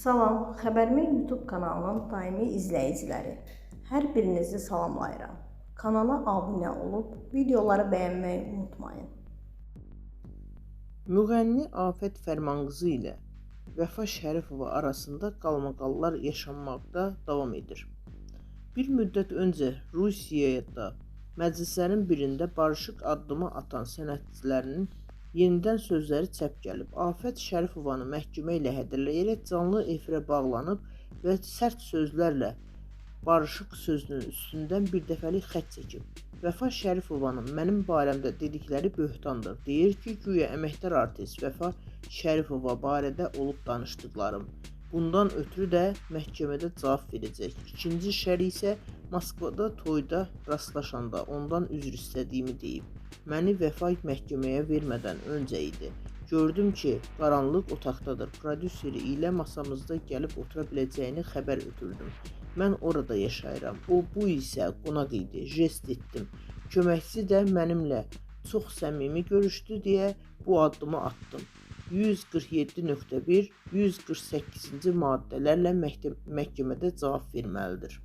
Salam, Xəbərmi YouTube kanalının daimi izləyiciləri. Hər birinizi salamlayıram. Kanala abunə olub, videoları bəyənməyi unutmayın. Müğənni Afət Fərmanqızı ilə Vəfa Şərifova arasında qalmaqallar yaşanmaqda davam edir. Bir müddət öncə Rusiyada məclislərin birində barışıq addımı atan sənətçilərinin yenidən sözləri çəp gəlib. Afət Şərifovanı məhkəmə ilə hədələyərək canlı efirə bağlanıb və sərt sözlərlə barışıq sözünün üstündən bir dəfəlik xətt çəkib. Vəfa Şərifovanın mənim barəmdə dedikləri böhtandır. Deyir ki, güya əməkdar artist Vəfa Şərifova barədə olub danışdıqlarım. Bundan ötürü də məhkəmədə cavab verəcək. İkinci şəri isə Moskvada toyda rastlaşanda ondan üzr istədiyimi deyib. Məni Vəfa məhkəməyə vermədən öncə idi. Gördüm ki, qaranlıq otaqdadır. Prodüseri ilə masamızda gəlib otura biləcəyini xəbər ötürdüm. Mən orada yaşayıram. Bu isə qonaq idi. Jest etdim. Köməkçi də mənimlə çox səmimi görüşdü deyə bu addımı atdım. 147.1, 148-ci maddələrlə məhkəmədə cavab verməlidir.